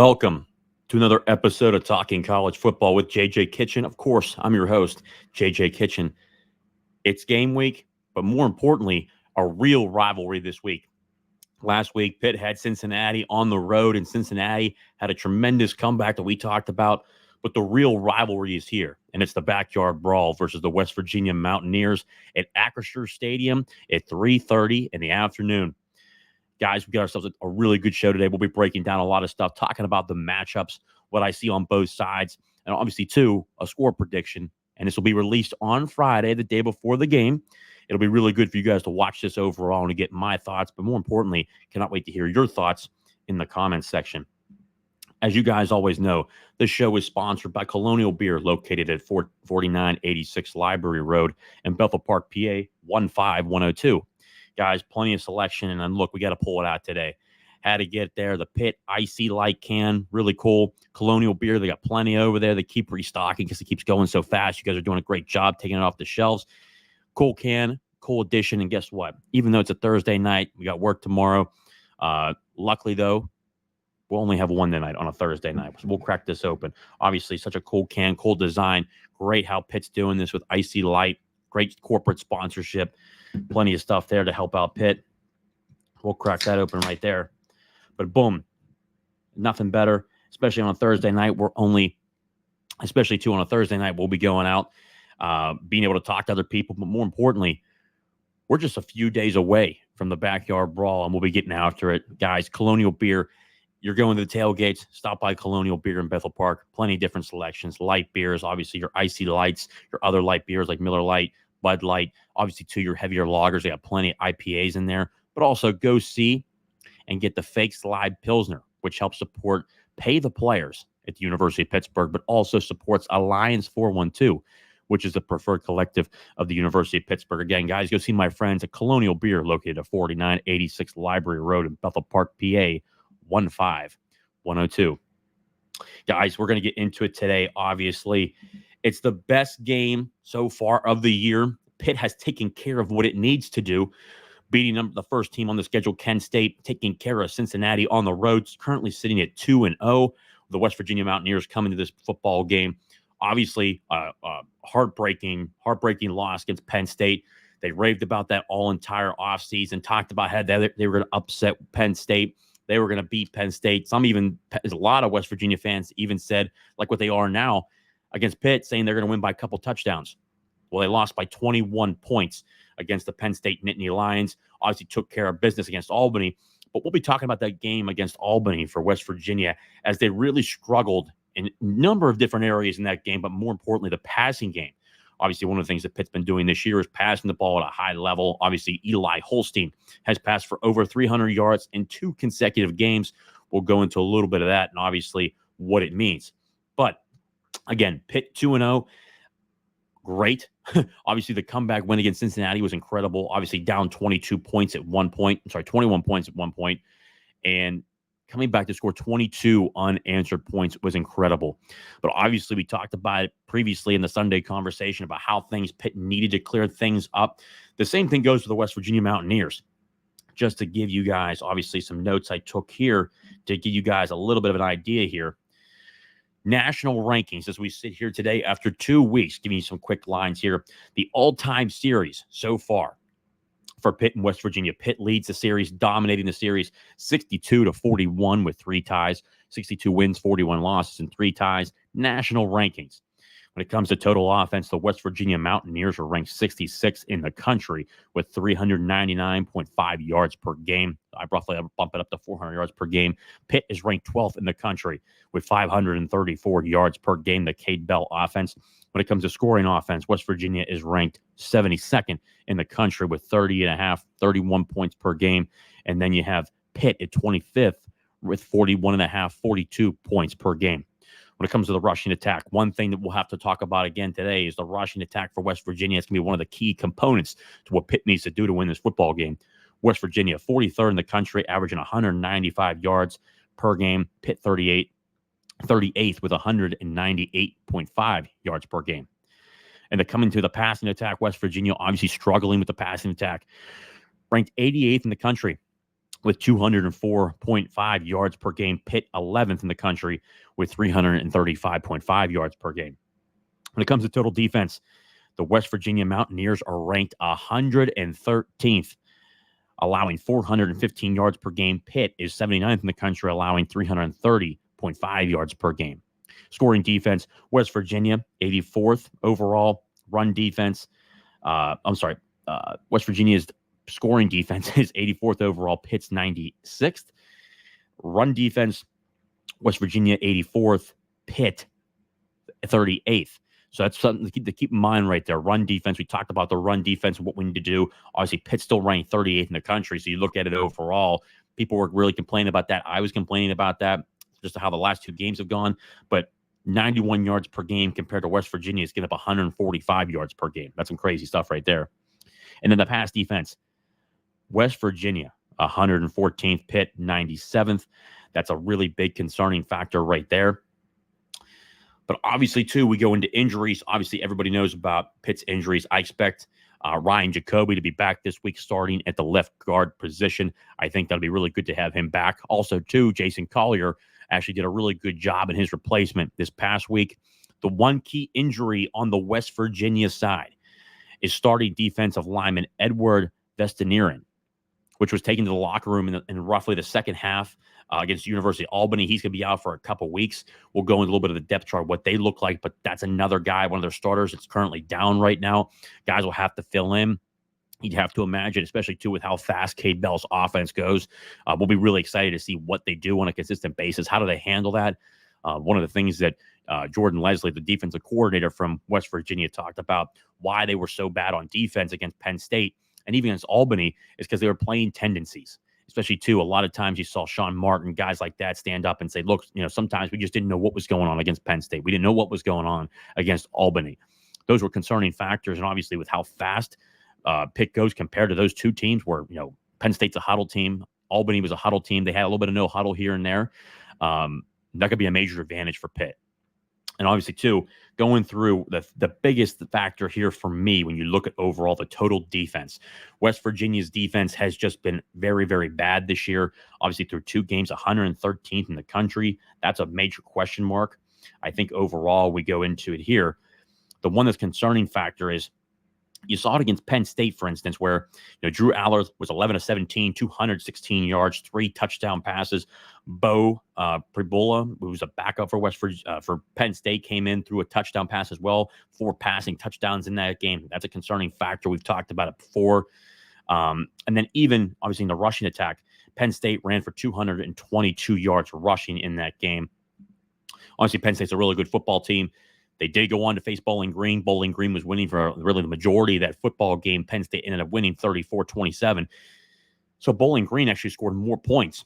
Welcome to another episode of Talking College Football with JJ Kitchen. Of course, I'm your host, JJ Kitchen. It's game week, but more importantly, a real rivalry this week. Last week, Pitt had Cincinnati on the road, and Cincinnati had a tremendous comeback that we talked about. But the real rivalry is here, and it's the Backyard Brawl versus the West Virginia Mountaineers at Acrisure Stadium at 3:30 in the afternoon. Guys, we got ourselves a really good show today. We'll be breaking down a lot of stuff, talking about the matchups, what I see on both sides, and obviously, too, a score prediction. And this will be released on Friday, the day before the game. It'll be really good for you guys to watch this overall and to get my thoughts. But more importantly, cannot wait to hear your thoughts in the comments section. As you guys always know, this show is sponsored by Colonial Beer, located at 4986 Library Road in Bethel Park, PA 15102. Guys, plenty of selection, and then look, we got to pull it out today. Had to get there. The Pitt Icy Light can, really cool. Colonial Beer, they got plenty over there. They keep restocking because it keeps going so fast. You guys are doing a great job taking it off the shelves. Cool can, cool addition, and guess what? Even though it's a Thursday night, we got work tomorrow. Luckily, though, we'll only have one tonight on a Thursday night. So we'll crack this open. Obviously, such a cool can, cool design. Great how Pitt's doing this with Icy Light. Great corporate sponsorship. Plenty of stuff there to help out Pitt. We'll crack that open right there. But boom, nothing better, especially on a Thursday night. Especially too on a Thursday night, we'll be going out, being able to talk to other people. But more importantly, we're just a few days away from the Backyard Brawl, and we'll be getting after it. Guys, Colonial Beer, you're going to the tailgates, stop by Colonial Beer in Bethel Park. Plenty of different selections. Light beers, obviously your Icy Lights, your other light beers like Miller Lite, Bud Light, obviously to your heavier lagers. They got plenty of IPAs in there. But also go see and get the Fake Slide Pilsner, which helps pay the players at the University of Pittsburgh, but also supports Alliance 412, which is the preferred collective of the University of Pittsburgh. Again, guys, go see my friends at Colonial Beer, located at 4986 Library Road in Bethel Park, PA 15102. Guys, we're going to get into it today. Obviously, it's the best game so far of the year. Pitt has taken care of what it needs to do, beating the first team on the schedule, Kent State, taking care of Cincinnati on the road, currently sitting at 2-0. The West Virginia Mountaineers coming to this football game. Obviously, heartbreaking loss against Penn State. They raved about that all entire offseason, talked about how they were going to upset Penn State. They were going to beat Penn State. A lot of West Virginia fans even said, like what they are now against Pitt, saying they're going to win by a couple touchdowns. Well, they lost by 21 points against the Penn State Nittany Lions. Obviously took care of business against Albany. But we'll be talking about that game against Albany for West Virginia as they really struggled in a number of different areas in that game, but more importantly, the passing game. Obviously, one of the things that Pitt's been doing this year is passing the ball at a high level. Obviously, Eli Holstein has passed for over 300 yards in 2 consecutive games. We'll go into a little bit of that and obviously what it means. But again, Pitt 2-0, great. Obviously, the comeback win against Cincinnati was incredible. Obviously, down 21 points at one point. And coming back to score 22 unanswered points was incredible. But obviously, we talked about it previously in the Sunday conversation about how Pitt needed to clear things up. The same thing goes for the West Virginia Mountaineers. Just to give you guys, obviously, some notes I took here to give you guys a little bit of an idea here. National rankings as we sit here today after 2 weeks. Giving you some quick lines here. The all-time series so far for Pitt and West Virginia. Pitt leads the series, dominating the series 62-41 with 3 ties, 62 wins, 41 losses, and 3 ties. National rankings. When it comes to total offense, the West Virginia Mountaineers are ranked 66 in the country with 399.5 yards per game. I roughly bump it up to 400 yards per game. Pitt is ranked 12th in the country with 534 yards per game, the Cade Bell offense. When it comes to scoring offense, West Virginia is ranked 72nd in the country with 31 points per game. And then you have Pitt at 25th with 42 points per game. When it comes to the rushing attack, one thing that we'll have to talk about again today is the rushing attack for West Virginia. It's going to be one of the key components to what Pitt needs to do to win this football game. West Virginia, 43rd in the country, averaging 195 yards per game. Pitt, 38th with 198.5 yards per game. And coming to the passing attack, West Virginia obviously struggling with the passing attack. Ranked 88th in the country with 204.5 yards per game. Pitt 11th in the country with 335.5 yards per game. When it comes to total defense, the West Virginia Mountaineers are ranked 113th, allowing 415 yards per game. Pitt is 79th in the country, allowing 330.5 yards per game. Scoring defense, West Virginia 84th overall. Run defense, West Virginia's scoring defense is 84th overall. Pitt's 96th. Run defense, West Virginia 84th. Pitt 38th. So that's something to keep in mind right there. Run defense. We talked about the run defense and what we need to do. Obviously, Pitt's still ranked 38th in the country. So you look at it overall. People were really complaining about that. I was complaining about that, just how the last two games have gone. But 91 yards per game compared to West Virginia is getting up 145 yards per game. That's some crazy stuff right there. And then the pass defense. West Virginia, 114th. Pitt, 97th. That's a really big concerning factor right there. But obviously, too, we go into injuries. Obviously, everybody knows about Pitt's injuries. I expect Ryan Jacoby to be back this week starting at the left guard position. I think that'll be really good to have him back. Also, too, Jason Collier actually did a really good job in his replacement this past week. The one key injury on the West Virginia side is starting defensive lineman Edward Vestinieren, which was taken to the locker room in roughly the second half against University of Albany. He's going to be out for a couple weeks. We'll go into a little bit of the depth chart, what they look like, but that's another guy, one of their starters that's currently down right now. Guys will have to fill in. You'd have to imagine, especially, too, with how fast Cade Bell's offense goes. We'll be really excited to see what they do on a consistent basis. How do they handle that? One of the things that Jordan Leslie, the defensive coordinator from West Virginia, talked about why they were so bad on defense against Penn State and even against Albany is because they were playing tendencies. Especially, too, a lot of times you saw Sean Martin, guys like that, stand up and say, look, sometimes we just didn't know what was going on against Penn State. We didn't know what was going on against Albany. Those were concerning factors. And obviously, with how fast Pitt goes compared to those two teams where, Penn State's a huddle team, Albany was a huddle team. They had a little bit of no huddle here and there. That could be a major advantage for Pitt. And obviously, too, going through the biggest factor here for me when you look at overall the total defense, West Virginia's defense has just been very, very bad this year. Obviously, through two games, 113th in the country. That's a major question mark. I think overall, we go into it here. The one that's concerning factor is you saw it against Penn State, for instance, where Drew Aller was 11 of 17, 216 yards, 3 touchdown passes. Bo Pribula, who was a backup for Penn State, came in through a touchdown pass as well. 4 passing touchdowns in that game. That's a concerning factor. We've talked about it before. And then even, obviously, in the rushing attack, Penn State ran for 222 yards rushing in that game. Honestly, Penn State's a really good football team. They did go on to face Bowling Green. Bowling Green was winning for really the majority of that football game. Penn State ended up winning 34-27. So Bowling Green actually scored more points,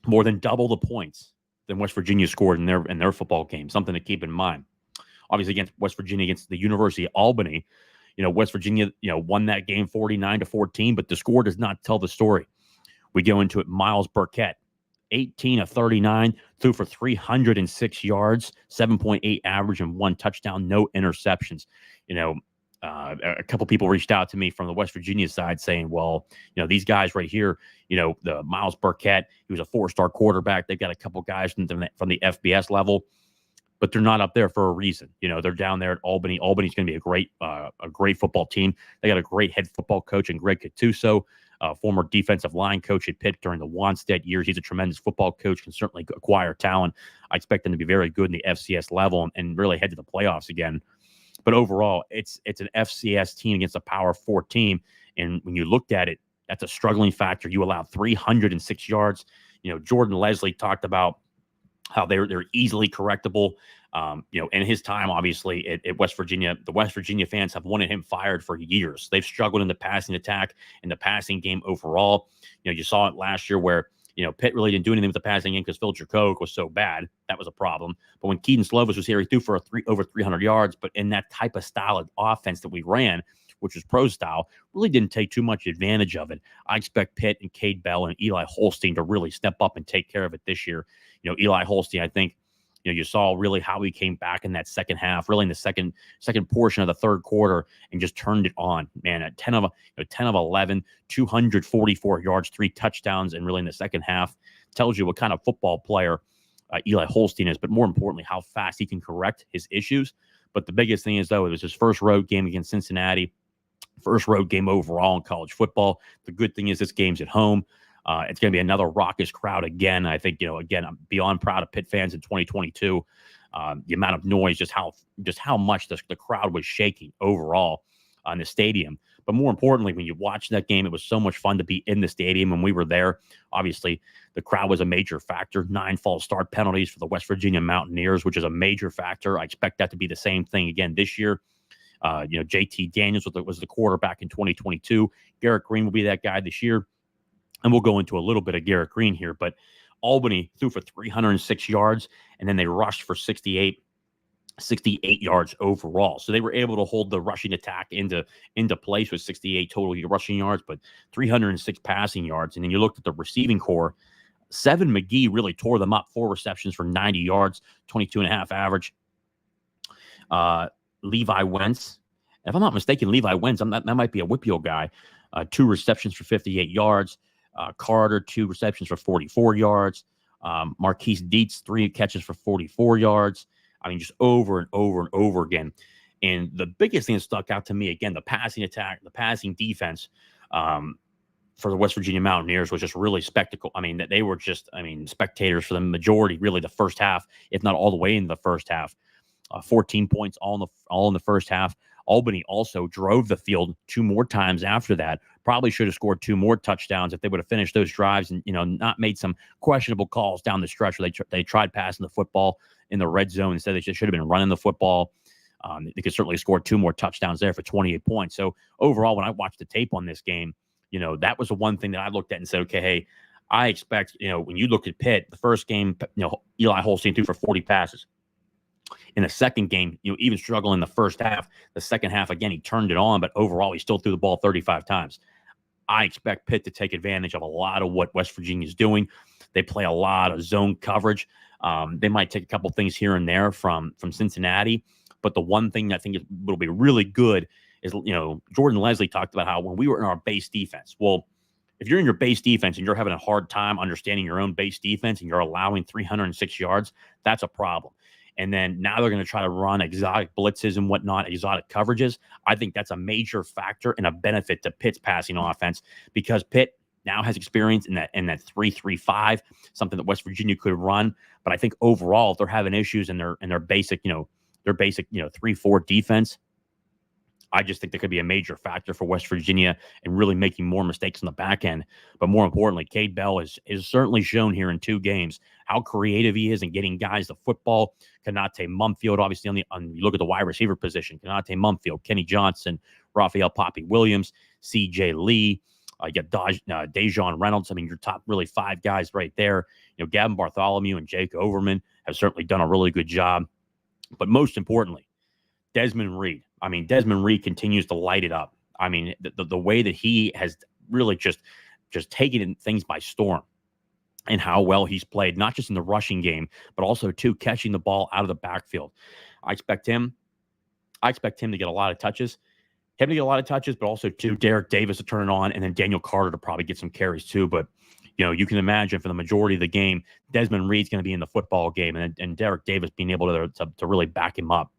more than double the points than West Virginia scored in their football game. Something to keep in mind. Obviously, against West Virginia, against the University of Albany, West Virginia, won that game 49-14, but the score does not tell the story. We go into it. Miles Burkett, 18 of 39, threw for 306 yards, 7.8 average, and 1 touchdown, no interceptions. A couple people reached out to me from the West Virginia side saying, well, these guys right here, the Miles Burkett, he was a 4-star quarterback. They've got a couple guys from the FBS level, but they're not up there for a reason. They're down there at Albany. Albany's going to be a great football team. They got a great head football coach in Greg Cattuso. Former defensive line coach at Pitt during the Wanstead years. He's a tremendous football coach, can certainly acquire talent. I expect them to be very good in the FCS level and really head to the playoffs again. But overall, it's an FCS team against a Power 4 team. And when you looked at it, that's a struggling factor. You allowed 306 yards. Jordan Leslie talked about how they're easily correctable. In his time, obviously, at West Virginia, the West Virginia fans have wanted him fired for years. They've struggled in the passing attack, in the passing game overall. You saw it last year where, Pitt really didn't do anything with the passing game because Phil Jurkovec was so bad. That was a problem. But when Keaton Slovis was here, he threw for over 300 yards. But in that type of style of offense that we ran, which was pro style, really didn't take too much advantage of it. I expect Pitt and Cade Bell and Eli Holstein to really step up and take care of it this year. Eli Holstein, I think, You saw really how he came back in that second half, really in the second portion of the third quarter, and just turned it on. Man, at 10 of 11, 244 yards, 3 touchdowns, and really in the second half tells you what kind of football player Eli Holstein is, but more importantly, how fast he can correct his issues. But the biggest thing is, though, it was his first road game against Cincinnati, first road game overall in college football. The good thing is this game's at home. It's going to be another raucous crowd again. I think, again, I'm beyond proud of Pitt fans in 2022. The amount of noise, just how much the crowd was shaking overall on the stadium. But more importantly, when you watch that game, it was so much fun to be in the stadium when we were there. Obviously, the crowd was a major factor. 9 false start penalties for the West Virginia Mountaineers, which is a major factor. I expect that to be the same thing again this year. JT Daniels was the quarterback in 2022. Garrett Green will be that guy this year. And we'll go into a little bit of Garrett Green here, but Albany threw for 306 yards, and then they rushed for 68 yards overall. So they were able to hold the rushing attack into place with 68 total rushing yards, but 306 passing yards. And then you looked at the receiving core. Seven McGee really tore them up. 4 receptions for 90 yards, 22.5 average. Levi Wentz, if I'm not mistaken, Levi Wentz, that might be a Whippeal guy. 2 receptions for 58 yards. Carter, 2 receptions for 44 yards. Marquise Dietz, 3 catches for 44 yards. I mean, just over and over and over again. And the biggest thing that stuck out to me, again, the passing attack, the passing defense for the West Virginia Mountaineers was just really spectacle. I mean, that they were just, spectators for the majority, really the first half, if not all the way into the first half. 14 points all in the first half. Albany also drove the field 2 more times after that. Probably should have scored 2 more touchdowns if they would have finished those drives and, not made some questionable calls down the stretch where they tried passing the football in the red zone. Instead, they should have been running the football. They could certainly score 2 more touchdowns there for 28 points. So overall, when I watched the tape on this game, that was the one thing that I looked at and said, okay, hey, I expect, when you look at Pitt, the first game, Eli Holstein threw for 40 passes. In the second game, even struggling in the first half, the second half, again, he turned it on, but overall, he still threw the ball 35 times. I expect Pitt to take advantage of a lot of what West Virginia is doing. They play a lot of zone coverage. They might take a couple things here and there from Cincinnati, but the one thing I think will be really good is, Jordan Leslie talked about how when we were in our base defense, well, if you're in your base defense and you're having a hard time understanding your own base defense and you're allowing 306 yards, that's a problem. And then now they're going to try to run exotic blitzes and whatnot, exotic coverages. I think that's a major factor and a benefit to Pitt's passing offense because Pitt now has experience in that 3-3-5, something that West Virginia could run. But I think overall, if they're having issues in their basic 3-4 defense, I just think that could be a major factor for West Virginia and really making more mistakes in the back end. But more importantly, Cade Bell is certainly shown here in 2 games how creative he is in getting guys the football. Kanate Mumfield, obviously, you look at the wide receiver position, Kanate Mumfield, Kenny Johnson, Raphael Poppy Williams, C.J. Lee. You got Dejon Reynolds. I mean, your top really 5 guys right there. Gavin Bartholomew and Jake Overman have certainly done a really good job. But most importantly, Desmond Reed. I mean, Desmond Reed continues to light it up. I mean, the way that he has really just taken things by storm and how well he's played, not just in the rushing game, but also, too, catching the ball out of the backfield. I expect him to get a lot of touches. But also, too, Derek Davis to turn it on, and then Daniel Carter to probably get some carries, too. But, you can imagine for the majority of the game, Desmond Reed's going to be in the football game, and Derek Davis being able to really back him up.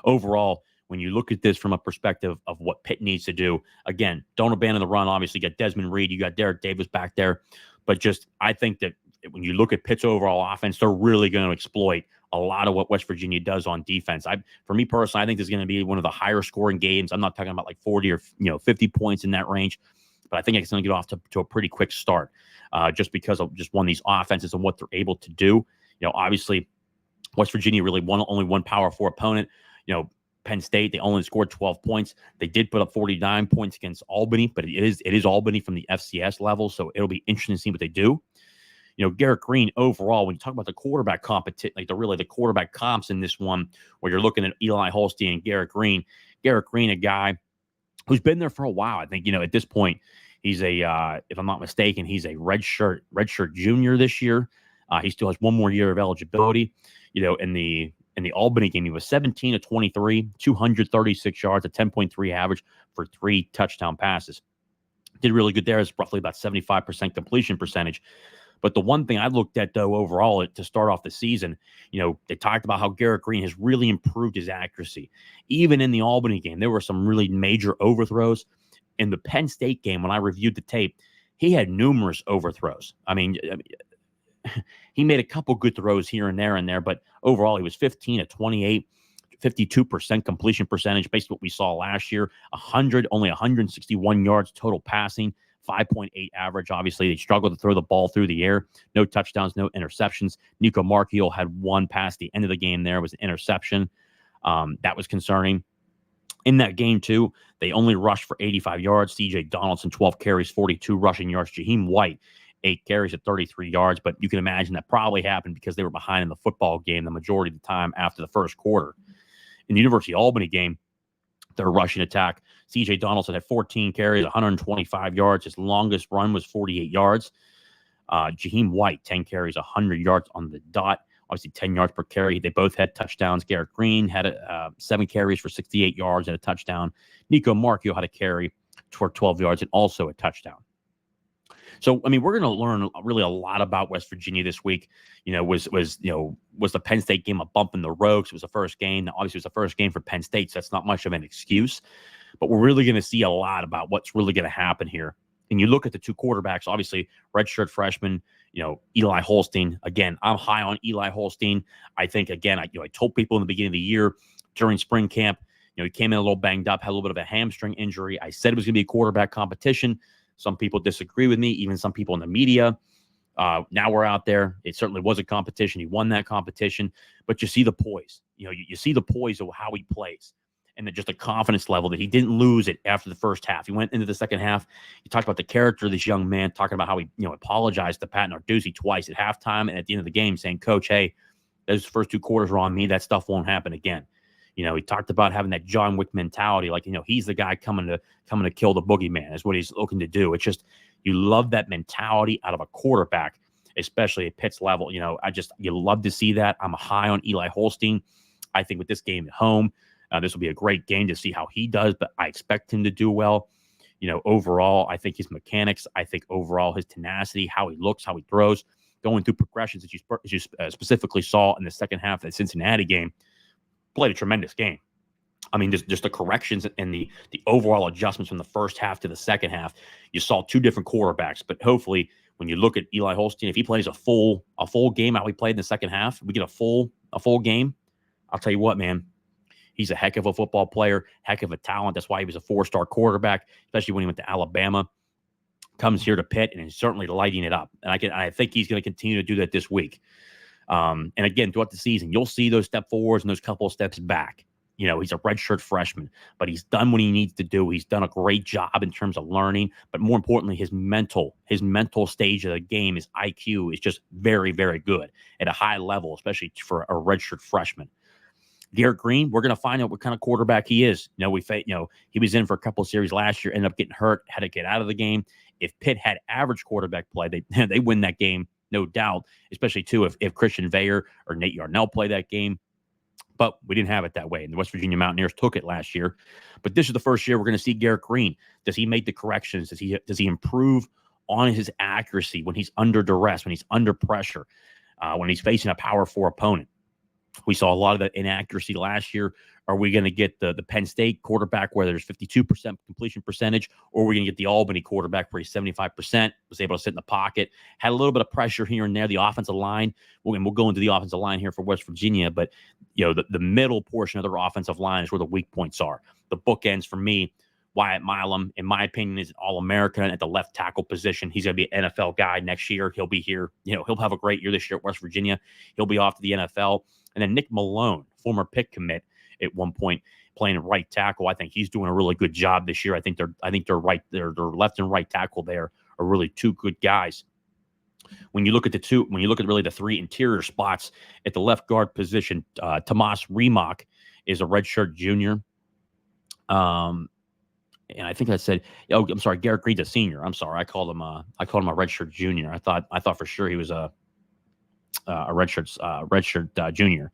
Overall, when you look at this from a perspective of what Pitt needs to do, again, don't abandon the run. Obviously, you got Desmond Reed, you got Derek Davis back there. But I think that when you look at Pitt's overall offense, they're really going to exploit a lot of what West Virginia does on defense. For me personally, I think this is going to be one of the higher scoring games. I'm not talking about like 40 or 50 points in that range, but I think it's going to get off to a pretty quick start just because of just one of these offenses and what they're able to do. Obviously, West Virginia really only one Power 4 opponent. Penn State, they only scored 12 points. They did put up 49 points against Albany, but it is Albany from the FCS level, so it'll be interesting to see what they do. Garrett Green, overall, when you talk about the quarterback competition, like the quarterback comps in this one, where you're looking at Eli Holstein and Garrett Green, a guy who's been there for a while. I think, at this point, he's if I'm not mistaken, he's a redshirt junior this year. He still has one more year of eligibility. In the Albany game, he was 17 of 23, 236 yards, a 10.3 average for 3 touchdown passes. Did really good there. It's roughly about 75% completion percentage. But the one thing I looked at, though, overall to start off the season, they talked about how Garrett Green has really improved his accuracy. Even in the Albany game, there were some really major overthrows. In the Penn State game, when I reviewed the tape, he had numerous overthrows. I mean, he made a couple good throws here and there, but overall, he was 15 of 28, 52% completion percentage, based on what we saw last year. Only 161 yards total passing, 5.8 average. Obviously, they struggled to throw the ball through the air. No touchdowns, no interceptions. Nico Marchiol had one pass at the end of the game. There was an interception. That was concerning. In that game, too, they only rushed for 85 yards. C.J. Donaldson, 12 carries, 42 rushing yards. Jaheim White, 8 carries at 33 yards. But you can imagine that probably happened because they were behind in the football game the majority of the time after the first quarter. In the University of Albany game, their rushing attack, C.J. Donaldson had 14 carries, 125 yards. His longest run was 48 yards. Jaheim White, 10 carries, 100 yards on the dot. Obviously, 10 yards per carry. They both had touchdowns. Garrett Green had 7 carries for 68 yards and a touchdown. Nico Marchiol had a carry for 12 yards and also a touchdown. So, I mean, we're going to learn really a lot about West Virginia this week. Was the Penn State game a bump in the road? Because it was the first game. Obviously, it was the first game for Penn State, so that's not much of an excuse. But we're really going to see a lot about what's really going to happen here. And you look at the two quarterbacks, obviously, redshirt freshman, Eli Holstein. Again, I'm high on Eli Holstein. I think, again, I told people in the beginning of the year during spring camp, he came in a little banged up, had a little bit of a hamstring injury. I said it was going to be a quarterback competition. Some people disagree with me, even some people in the media. Now we're out there. It certainly was a competition. He won that competition. But you see the poise. You see the poise of how he plays. And just a confidence level that he didn't lose it after the first half. He went into the second half. He talked about the character of this young man, talking about how he apologized to Pat Narduzzi twice at halftime and at the end of the game, saying, Coach, hey, those first 2 quarters were on me. That stuff won't happen again. He talked about having that John Wick mentality, like, he's the guy coming to kill the boogeyman is what he's looking to do. It's just, you love that mentality out of a quarterback, especially at Pitt's level. You love to see that. I'm high on Eli Holstein. I think with this game at home, this will be a great game to see how he does, but I expect him to do well. Overall, I think his mechanics, I think overall his tenacity, how he looks, how he throws, going through progressions that you specifically saw in the second half of the Cincinnati game, played a tremendous game. I mean, just the corrections and the overall adjustments from the first half to the second half. You saw 2 different quarterbacks, but hopefully when you look at Eli Holstein, if he plays a full game how he played in the second half, we get a full game. I'll tell you what, man. He's a heck of a football player, heck of a talent. That's why he was a 4-star quarterback, especially when he went to Alabama. Comes here to Pitt and is certainly lighting it up. And I think he's going to continue to do that this week. And again, throughout the season, you'll see those step forwards and those couple of steps back. He's a redshirt freshman, but he's done what he needs to do. He's done a great job in terms of learning, but more importantly, his mental stage of the game, his IQ is just very, very good at a high level, especially for a redshirt freshman. Garrett Green, we're going to find out what kind of quarterback he is. He was in for a couple of series last year, ended up getting hurt, had to get out of the game. If Pitt had average quarterback play, they win that game, no doubt, especially, too, if Christian Veyer or Nate Yarnell play that game. But we didn't have it that way, and the West Virginia Mountaineers took it last year. But this is the first year we're going to see Garrett Green. Does he make the corrections? Does he improve on his accuracy when he's under duress, when he's under pressure, when he's facing a Power 4 opponent? We saw a lot of the inaccuracy last year. Are we going to get the Penn State quarterback where there's 52% completion percentage, or are we going to get the Albany quarterback where he's 75%, was able to sit in the pocket, had a little bit of pressure here and there, the offensive line? We'll go into the offensive line here for West Virginia, but the middle portion of their offensive line is where the weak points are. The bookends for me, Wyatt Milam, in my opinion, is an All-American at the left tackle position. He's going to be an NFL guy next year. He'll be here. He'll have a great year this year at West Virginia. He'll be off to the NFL. And then Nick Malone, former Pitt commit at one point, playing right tackle. I think he's doing a really good job this year. I think their left and right tackle there are really 2 good guys. When you look at really the 3 interior spots at the left guard position, Tomas Remock is a redshirt junior. And I think I said, I'm sorry, Garrett Green's a senior. I'm sorry, I called him a redshirt junior. I thought for sure he was a redshirt junior.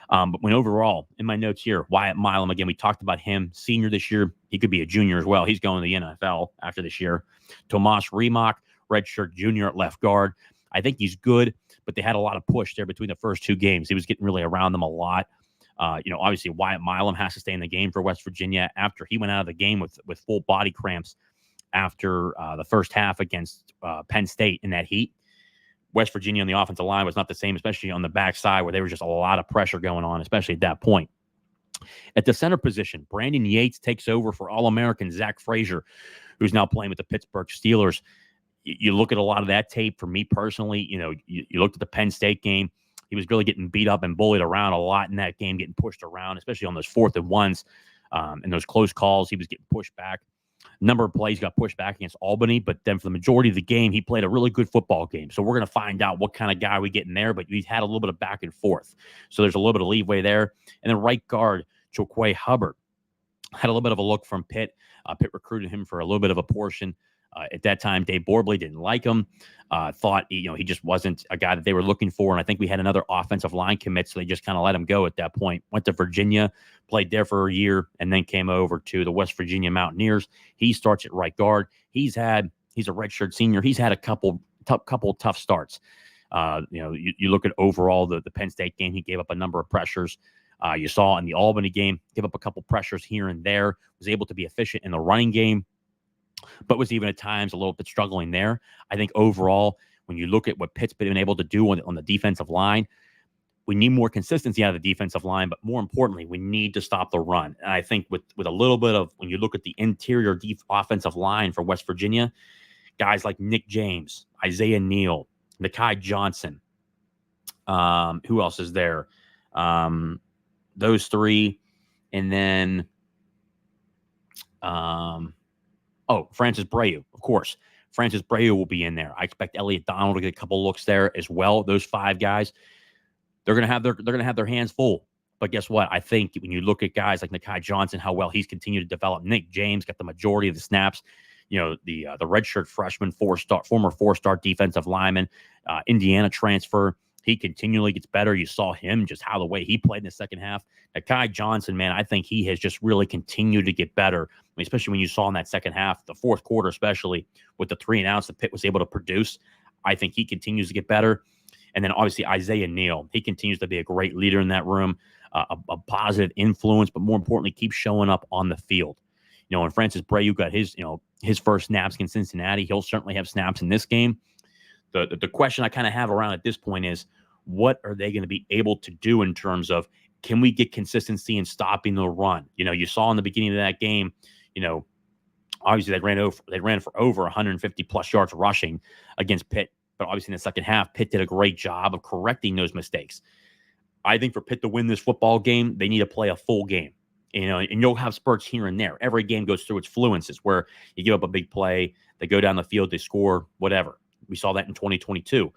But when overall, in my notes here, Wyatt Milam, again, we talked about him, senior this year. He could be a junior as well. He's going to the NFL after this year. Tomas Remak, redshirt junior at left guard. I think he's good, but they had a lot of push there between the first two games. He was getting really around them a lot. Obviously Wyatt Milam has to stay in the game for West Virginia after he went out of the game with full body cramps after the first half against Penn State in that heat. West Virginia on the offensive line was not the same, especially on the backside where there was just a lot of pressure going on, especially at that point. At the center position, Brandon Yates takes over for All-American Zach Frazier, who's now playing with the Pittsburgh Steelers. You look at a lot of that tape. For me personally, you looked at the Penn State game. He was really getting beat up and bullied around a lot in that game, getting pushed around, especially on those 4th and 1s and those close calls. He was getting pushed back. Number of plays got pushed back against Albany, but then for the majority of the game, he played a really good football game. So we're going to find out what kind of guy we get in there, but we've had a little bit of back and forth. So there's a little bit of leeway there. And then right guard, Joquay Hubbard, had a little bit of a look from Pitt. Pitt recruited him for a little bit of a portion. At that time, Dave Borbley didn't like him, thought he just wasn't a guy that they were looking for. And I think we had another offensive line commit, so they just kind of let him go at that point. Went to Virginia, played there for a year, and then came over to the West Virginia Mountaineers. He starts at right guard. He's a redshirt senior. He's had a couple tough starts. You look at overall the Penn State game, he gave up a number of pressures. You saw in the Albany game, give up a couple pressures here and there, was able to be efficient in the running game, but was even at times a little bit struggling there. I think overall, when you look at what Pitt's been able to do on the defensive line, we need more consistency out of the defensive line, but more importantly, we need to stop the run. And I think with a little bit of, when you look at the interior offensive line for West Virginia, guys like Nick James, Isaiah Neal, Nakai Johnson, who else is there? Those three, and then Francis Breu, of course. Francis Breu will be in there. I expect Elliott Donald to get a couple looks there as well. Those 5 guys, they're gonna have their hands full. But guess what? I think when you look at guys like Nakai Johnson, how well he's continued to develop. Nick James got the majority of the snaps. The redshirt freshman, former 4-star defensive lineman, Indiana transfer. He continually gets better. You saw him, just how the way he played in the second half. Nakai Johnson, man, I think he has just really continued to get better, especially when you saw in that second half, the fourth quarter, especially with the 3 and outs that Pitt was able to produce. I think he continues to get better. And then obviously Isaiah Neal, he continues to be a great leader in that room, a positive influence, but more importantly, keeps showing up on the field. And Francis Breu got his first snaps in Cincinnati. He'll certainly have snaps in this game. The question I kind of have around at this point is, what are they going to be able to do in terms of, can we get consistency in stopping the run? You saw in the beginning of that game, obviously they ran for over 150 plus yards rushing against Pitt. But obviously in the second half, Pitt did a great job of correcting those mistakes. I think for Pitt to win this football game, they need to play a full game. And you'll have spurts here and there. Every game goes through its fluences where you give up a big play, they go down the field, they score, whatever. We saw that in 2022.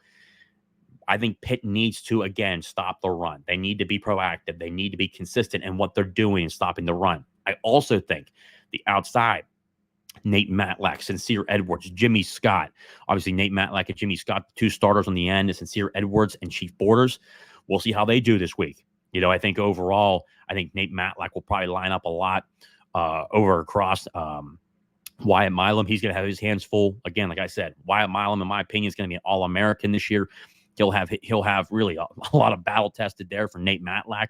I think Pitt needs to, again, stop the run. They need to be proactive. They need to be consistent in what they're doing in stopping the run. I also think the outside, Nate Matlack, Sincere Edwards, Jimmy Scott. Obviously, Nate Matlack and Jimmy Scott, the 2 starters on the end, Sincere Edwards and Chief Borders. We'll see how they do this week. I think overall, Nate Matlack will probably line up a lot over across Wyatt Milam. He's going to have his hands full. Again, like I said, Wyatt Milam, in my opinion, is going to be an All-American this year. He'll have really a lot of battle tested there for Nate Matlack.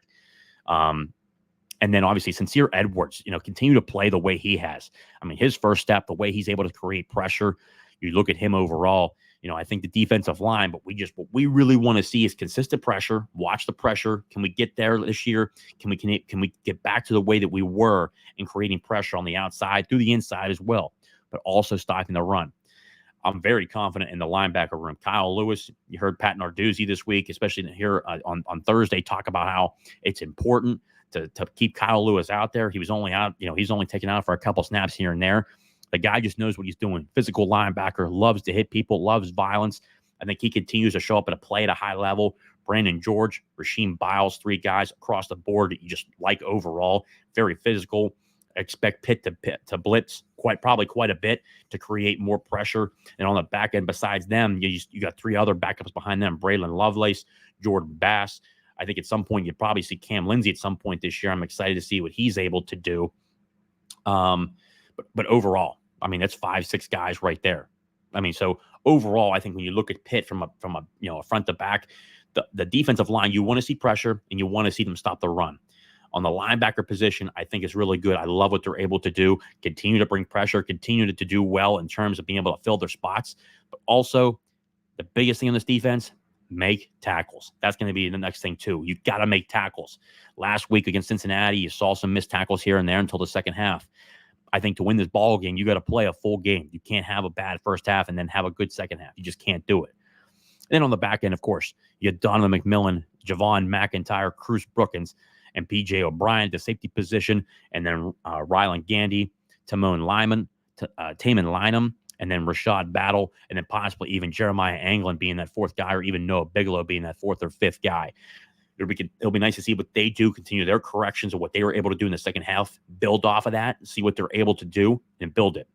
And then obviously Sincere Edwards, continue to play the way he has. His first step, the way he's able to create pressure, you look at him overall, I think the defensive line, but what we really want to see is consistent pressure. Watch the pressure. Can we get there this year? Can we get back to the way that we were in creating pressure on the outside, through the inside as well, but also stopping the run? I'm very confident in the linebacker room. Kyle Lewis, you heard Pat Narduzzi this week, especially here on Thursday, talk about how it's important to keep Kyle Lewis out there. He was only out, he's only taken out for a couple snaps here and there. The guy just knows what he's doing. Physical linebacker, loves to hit people, loves violence. I think he continues to show up and play at a high level. Brandon George, Rasheem Biles, 3 guys across the board that you just like overall. Very physical. expect Pitt to blitz probably quite a bit to create more pressure. And on the back end, besides them, you got three other backups behind them: Braylon Lovelace, Jordan Bass. I think at some point you'd probably see Cam Lindsey at some point this year. I'm excited to see what he's able to do. But overall, I mean, that's 5-6 guys right there. I mean, so overall, I think when you look at Pitt from a front to back, the defensive line, you want to see pressure and you want to see them stop the run. On the linebacker position, I think is really good. I love what they're able to do. Continue to bring pressure, continue to do well in terms of being able to fill their spots. But also, the biggest thing on this defense, make tackles. That's going to be the next thing, too. You got to make tackles. Last week against Cincinnati, you saw some missed tackles here and there until the second half. I think to win this ball game, you got to play a full game. You can't have a bad first half and then have a good second half. You just can't do it. And then on the back end, of course, you have Donovan McMillan, Javon McIntyre, Cruz Brookins, and P.J. O'Brien at the safety position, and then Rylan Gandy, Taman Lynam, and then Rashad Battle, and then possibly even Jeremiah Anglin being that fourth guy, or even Noah Bigelow being that fourth or fifth guy. It'll be nice to see what they do, continue their corrections of what they were able to do in the second half, build off of that, see what they're able to do, and build it.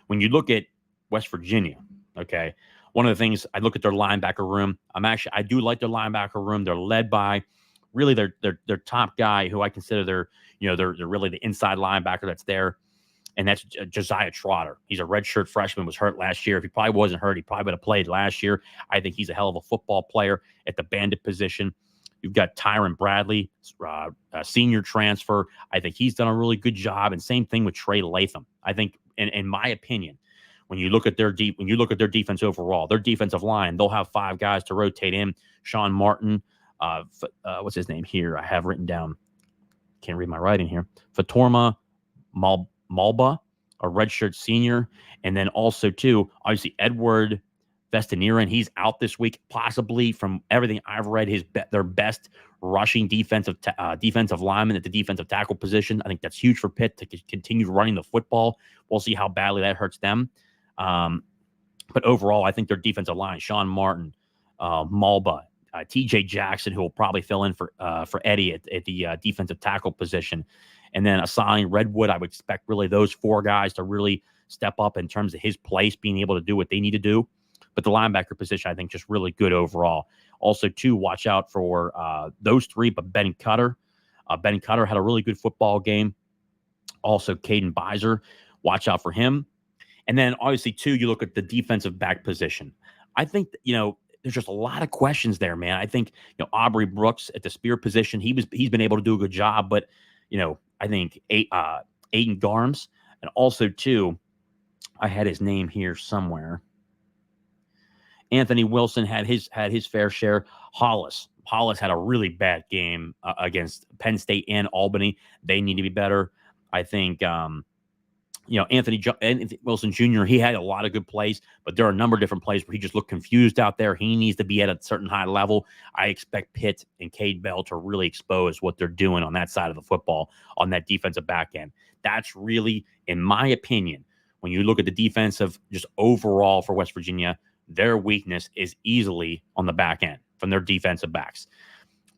When you look at West Virginia, okay, one of the things I look at their linebacker room. I do like their linebacker room. They're led by really their top guy, who I consider they're really the inside linebacker that's there, and that's Josiah Trotter. He's a redshirt freshman, was hurt last year. If he probably wasn't hurt, he probably would have played last year. I think he's a hell of a football player at the bandit position. You've got Tyron Bradley, a senior transfer. I think he's done a really good job, and same thing with Trey Latham. I think, in my opinion, when you look at their defense overall, their defensive line, they'll have 5 guys to rotate in. Sean Martin, what's his name here? I have written down. Can't read my writing here. Fatorma Malba, a redshirt senior, and then also too, obviously Edward Vestaniran. He's out this week, possibly, from everything I've read, their best rushing defensive lineman at the defensive tackle position. I think that's huge for Pitt to continue running the football. We'll see how badly that hurts them. But overall, I think their defensive line, Sean Martin, Malba, T.J. Jackson, who will probably fill in for Eddie at the defensive tackle position. And then assigning Redwood, I would expect really those 4 guys to really step up in terms of his place, being able to do what they need to do. But the linebacker position, I think, just really good overall. Also, too, watch out for those 3, but Ben Cutter. Ben Cutter had a really good football game. Also, Caden Beiser, watch out for him. And then, obviously, too, you look at the defensive back position. I think, there's just a lot of questions there, man. I think, Aubrey Brooks at the spear position, he's been able to do a good job, but, I think Aiden Garms, and also, too, I had his name here somewhere. Anthony Wilson had his fair share. Hollis had a really bad game against Penn State and Albany. They need to be better. I think, Anthony Wilson Jr., he had a lot of good plays, but there are a number of different plays where he just looked confused out there. He needs to be at a certain high level. I expect Pitt and Cade Bell to really expose what they're doing on that side of the football, on that defensive back end. That's really, in my opinion, when you look at the defensive just overall for West Virginia, their weakness is easily on the back end from their defensive backs.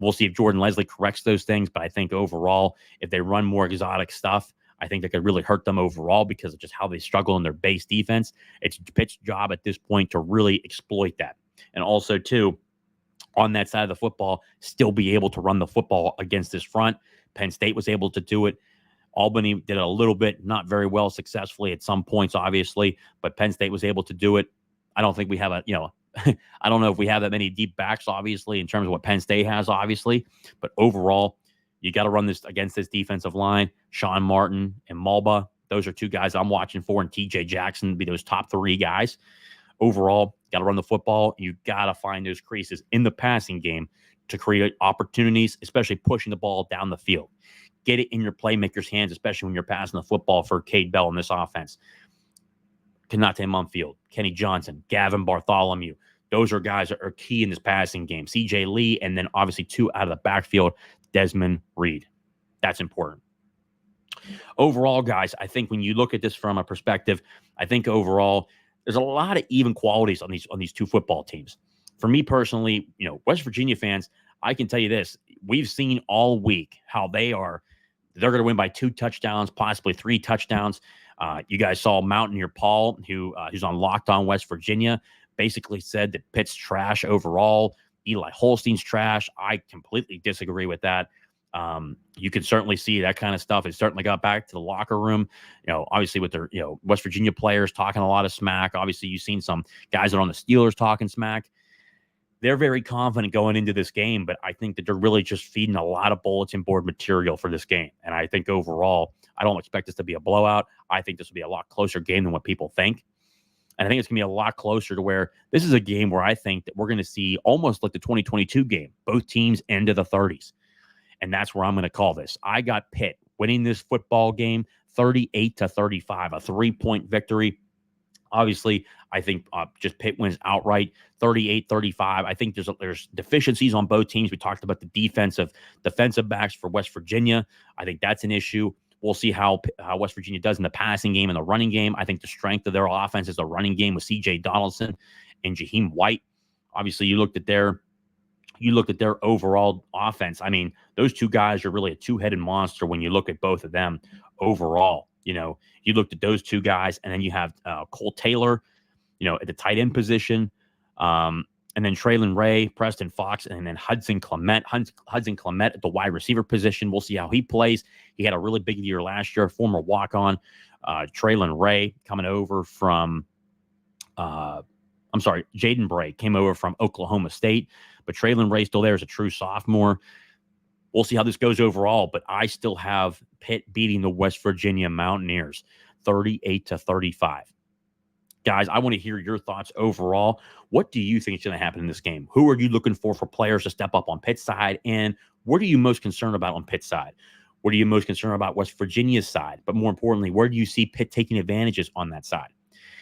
We'll see if Jordan Leslie corrects those things, but I think overall, if they run more exotic stuff, I think that could really hurt them overall because of just how they struggle in their base defense. It's Pitt's job at this point to really exploit that. And also, too, on that side of the football, still be able to run the football against this front. Penn State was able to do it. Albany did it a little bit, not very well successfully at some points, obviously, but Penn State was able to do it. I don't think we have I don't know if we have that many deep backs, obviously, in terms of what Penn State has, obviously. But overall, you got to run this against this defensive line. Sean Martin and Malba, those are 2 guys I'm watching for, and T.J. Jackson be those top 3 guys. Overall, got to run the football. You got to find those creases in the passing game to create opportunities, especially pushing the ball down the field. Get it in your playmakers' hands, especially when you're passing the football for Cade Bell in this offense. Kanate Mumfield, Kenny Johnson, Gavin Bartholomew. Those are guys that are key in this passing game. CJ Lee, and then obviously 2 out of the backfield, Desmond Reed. That's important. Overall, guys, I think when you look at this from a perspective, I think overall there's a lot of even qualities on these 2 football teams. For me personally, West Virginia fans, I can tell you this. We've seen all week how they are they're going to win by 2 touchdowns, possibly 3 touchdowns. You guys saw Mountaineer Paul, who's on Locked On West Virginia, basically said that Pitt's trash overall. Eli Holstein's trash. I completely disagree with that. You can certainly see that kind of stuff. It certainly got back to the locker room, obviously with their, West Virginia players talking a lot of smack. Obviously, you've seen some guys that are on the Steelers talking smack. They're very confident going into this game, but I think that they're really just feeding a lot of bulletin board material for this game. And I think overall, I don't expect this to be a blowout. I think this will be a lot closer game than what people think. And I think it's going to be a lot closer to where this is a game where I think that we're going to see almost like the 2022 game, both teams into the 30s. And that's where I'm going to call this. I got Pitt winning this football game 38-35, a 3-point victory. Obviously, I think just Pitt wins outright 38-35. I think there's deficiencies on both teams. We talked about the defensive backs for West Virginia. I think that's an issue. We'll see how West Virginia does in the passing game and the running game. I think the strength of their offense is the running game with C.J. Donaldson and Jaheim White. Obviously, you looked at their overall offense. I mean, those two guys are really a two-headed monster when you look at both of them overall. You looked at those two guys, and then you have Cole Taylor, at the tight end position, and then Traylon Ray, Preston Fox, and then Hudson Clement. Hudson Clement at the wide receiver position. We'll see how he plays. He had a really big year last year, former walk-on. Traylon Ray coming over from Jaden Bray came over from Oklahoma State, but Traylon Ray still there as a true sophomore. We'll see how this goes overall, but I still have Pitt beating the West Virginia Mountaineers 38-35. Guys, I want to hear your thoughts overall. What do you think is going to happen in this game? Who are you looking for players to step up on Pitt's side? And what are you most concerned about on Pitt's side? What are you most concerned about West Virginia's side? But more importantly, where do you see Pitt taking advantages on that side?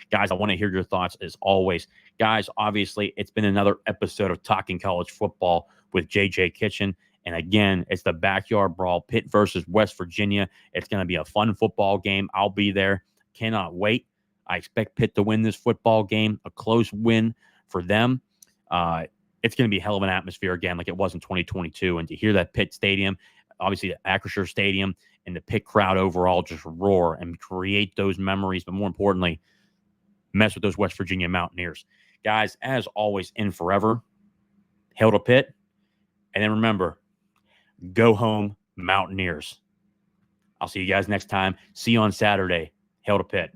Guys, I want to hear your thoughts as always. Guys, obviously, it's been another episode of Talking College Football with JJ Kitchen. And again, it's the Backyard Brawl, Pitt versus West Virginia. It's going to be a fun football game. I'll be there. Cannot wait. I expect Pitt to win this football game, a close win for them. It's going to be a hell of an atmosphere again like it was in 2022. And to hear that Pitt Stadium, obviously the Acrisure Stadium, and the Pitt crowd overall just roar and create those memories, but more importantly, mess with those West Virginia Mountaineers. Guys, as always, in forever, hail to Pitt. And then remember, go home, Mountaineers. I'll see you guys next time. See you on Saturday. Hail to Pitt.